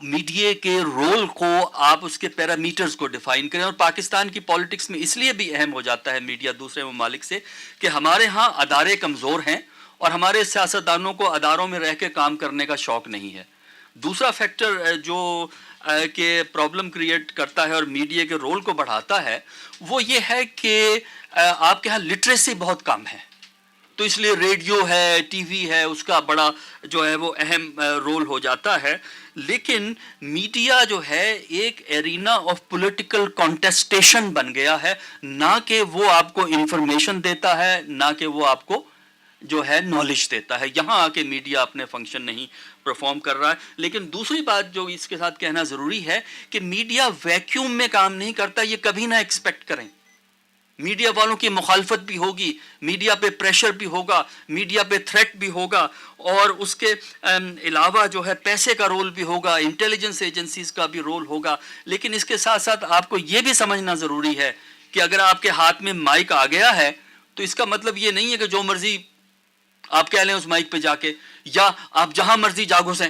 Media کے role کو آپ اس کے پیرامیٹرز کو ڈیفائن کریں. اور پاکستان کی پالیٹکس میں اس لیے بھی اہم ہو جاتا ہے میڈیا دوسرے ممالک سے کہ ہمارے ہاں ادارے کمزور ہیں اور ہمارے سیاستدانوں کو اداروں میں رہ کے کام کرنے کا شوق نہیں ہے. دوسرا فیکٹر جو کہ پرابلم کریٹ کرتا ہے اور میڈیا کے رول کو بڑھاتا ہے وہ یہ ہے کہ آپ کے ہاں لٹریسی بہت کم ہے, تو اس لیے ریڈیو ہے, ٹی وی ہے, اس کا بڑا جو ہے وہ اہم رول ہو جاتا ہے. لیکن میڈیا جو ہے ایک ایرینا آف پولیٹیکل کانٹیسٹیشن بن گیا ہے, نہ کہ وہ آپ کو انفارمیشن دیتا ہے, نہ کہ وہ آپ کو جو ہے نالج دیتا ہے. یہاں آ کے میڈیا اپنے فنکشن نہیں پرفارم کر رہا ہے. لیکن دوسری بات جو اس کے ساتھ کہنا ضروری ہے کہ میڈیا ویکیوم میں کام نہیں کرتا, یہ کبھی نہ ایکسپیکٹ کریں. میڈیا والوں کی مخالفت بھی ہوگی, میڈیا پہ پریشر بھی ہوگا, میڈیا پہ تھریٹ بھی ہوگا, اور اس کے علاوہ جو ہے پیسے کا رول بھی ہوگا, انٹیلیجنس ایجنسیز کا بھی رول ہوگا. لیکن اس کے ساتھ ساتھ آپ کو یہ بھی سمجھنا ضروری ہے کہ اگر آپ کے ہاتھ میں مائک آ گیا ہے تو اس کا مطلب یہ نہیں ہے کہ جو مرضی آپ کہہ لیں اس مائک پہ جا کے, یا آپ جہاں مرضی جا گھسیں.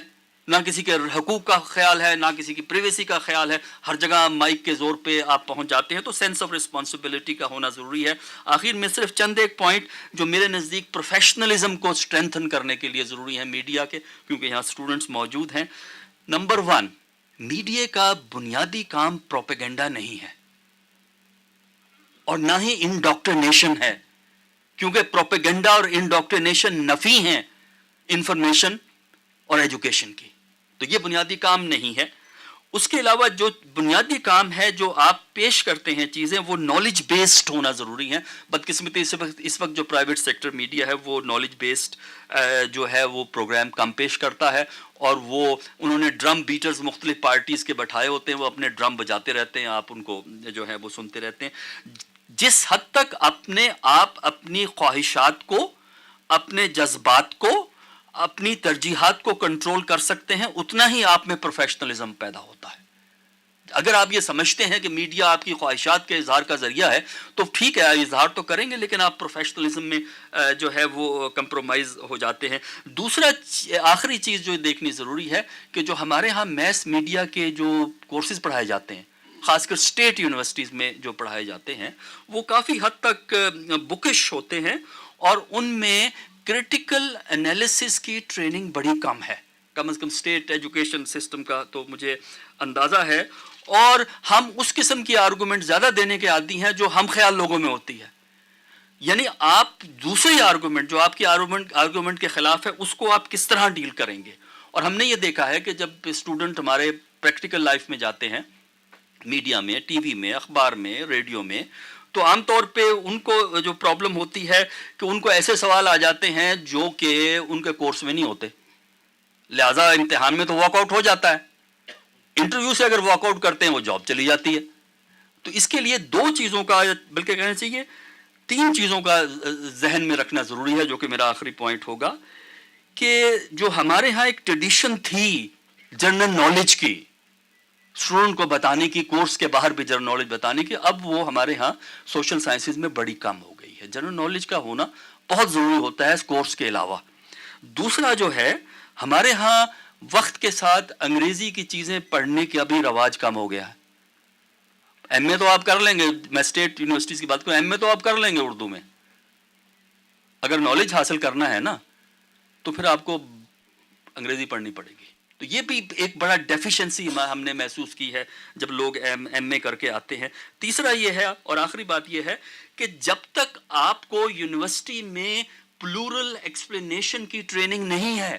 نہ کسی کے حقوق کا خیال ہے, نہ کسی کی پریویسی کا خیال ہے, ہر جگہ مائک کے زور پہ آپ پہنچ جاتے ہیں. تو سینس آف رسپانسبلٹی کا ہونا ضروری ہے. آخر میں صرف چند ایک پوائنٹ جو میرے نزدیک پروفیشنلزم کو اسٹرینتھن کرنے کے لیے ضروری ہیں میڈیا کے, کیونکہ یہاں اسٹوڈنٹس موجود ہیں. نمبر 1, میڈیا کا بنیادی کام پروپیگنڈا نہیں ہے اور نہ ہی انڈاکٹرینیشن ہے, کیونکہ پروپیگنڈا اور انڈاکٹرینیشن نفی ہیں انفارمیشن اور ایجوکیشن کی. تو یہ بنیادی کام نہیں ہے. اس کے علاوہ جو بنیادی کام ہے جو آپ پیش کرتے ہیں چیزیں, وہ نالج بیسڈ ہونا ضروری ہیں. بدقسمتی اس وقت جو پرائیویٹ سیکٹر میڈیا ہے وہ نالج بیسڈ جو ہے وہ پروگرام کم پیش کرتا ہے, اور وہ انہوں نے ڈرم بیٹرز مختلف پارٹیز کے بٹھائے ہوتے ہیں, وہ اپنے ڈرم بجاتے رہتے ہیں, آپ ان کو جو ہے وہ سنتے رہتے ہیں. جس حد تک آپ اپنی خواہشات کو, اپنے جذبات کو, اپنی ترجیحات کو کنٹرول کر سکتے ہیں, اتنا ہی آپ میں پروفیشنلزم پیدا ہوتا ہے. اگر آپ یہ سمجھتے ہیں کہ میڈیا آپ کی خواہشات کے اظہار کا ذریعہ ہے تو ٹھیک ہے, اظہار تو کریں گے, لیکن آپ پروفیشنلزم میں جو ہے وہ کمپرومائز ہو جاتے ہیں. دوسرا آخری چیز جو دیکھنی ضروری ہے کہ جو ہمارے ہاں میس میڈیا کے جو کورسز پڑھائے جاتے ہیں, خاص کر اسٹیٹ یونیورسٹیز میں جو پڑھائے جاتے ہیں, وہ کافی حد تک بکش ہوتے ہیں, اور ان میں کریٹیکل انالیسس کی ٹریننگ بڑی کم ہے. کم از کم اسٹیٹ ایجوکیشن سسٹم کا تو مجھے اندازہ ہے. اور ہم اس قسم کی آرگومنٹ زیادہ دینے کے عادی ہیں جو ہم خیال لوگوں میں ہوتی ہے. یعنی آپ دوسری آرگومنٹ جو آپ کی آرگومنٹ کے خلاف ہے اس کو آپ کس طرح ڈیل کریں گے. اور ہم نے یہ دیکھا ہے کہ جب اسٹوڈنٹ ہمارے پریکٹیکل لائف میں جاتے ہیں, میڈیا میں, ٹی وی میں, اخبار میں, ریڈیو میں, تو عام طور پہ ان کو جو پرابلم ہوتی ہے کہ ان کو ایسے سوال آ جاتے ہیں جو کہ ان کے کورس میں نہیں ہوتے, لہٰذا امتحان میں تو واک آؤٹ ہو جاتا ہے, انٹرویو سے اگر واک آؤٹ کرتے ہیں وہ جاب چلی جاتی ہے. تو اس کے لیے 2 چیزوں کا, بلکہ کہنا چاہیے 3 چیزوں کا ذہن میں رکھنا ضروری ہے, جو کہ میرا آخری پوائنٹ ہوگا, کہ جو ہمارے ہاں ایک ٹریڈیشن تھی جنرل نالج کی, اسٹوڈنٹ کو بتانے کی, کورس کے باہر بھی جنرل نالج بتانے کی, اب وہ ہمارے ہاں سوشل سائنسز میں بڑی کم ہو گئی ہے. جنرل نالج کا ہونا بہت ضروری ہوتا ہے اس کورس کے علاوہ. دوسرا جو ہے, ہمارے ہاں وقت کے ساتھ انگریزی کی چیزیں پڑھنے کا بھی رواج کم ہو گیا ہے. ایم اے تو آپ کر لیں گے, میں اسٹیٹ یونیورسٹیز کی بات کروں, ایم اے تو آپ کر لیں گے اردو میں, اگر نالج حاصل کرنا ہے نا تو پھر آپ کو انگریزی پڑھنی پڑے گی. تو یہ بھی ایک بڑا ڈیفیشنسی ہم نے محسوس کی ہے جب لوگ ایم اے کر کے آتے ہیں. تیسرا یہ ہے, اور آخری بات یہ ہے, کہ جب تک آپ کو یونیورسٹی میں پلورل ایکسپلینیشن کی ٹریننگ نہیں ہے,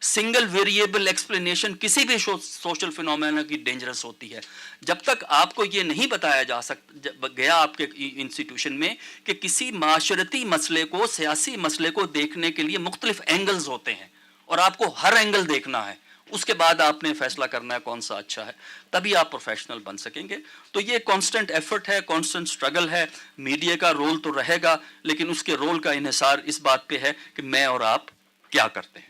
سنگل ویریبل ایکسپلینیشن کسی بھی سوشل فینومینا کی ڈینجرس ہوتی ہے. جب تک آپ کو یہ نہیں بتایا جا گیا آپ کے انسٹیٹیوشن میں کہ کسی معاشرتی مسئلے کو, سیاسی مسئلے کو دیکھنے کے لیے مختلف اینگلز ہوتے ہیں اور آپ کو ہر اینگل دیکھنا ہے, اس کے بعد آپ نے فیصلہ کرنا ہے کون سا اچھا ہے, تبھی آپ پروفیشنل بن سکیں گے. تو یہ کانسٹنٹ ایفرٹ ہے, کانسٹنٹ سٹرگل ہے. میڈیا کا رول تو رہے گا, لیکن اس کے رول کا انحصار اس بات پہ ہے کہ میں اور آپ کیا کرتے ہیں.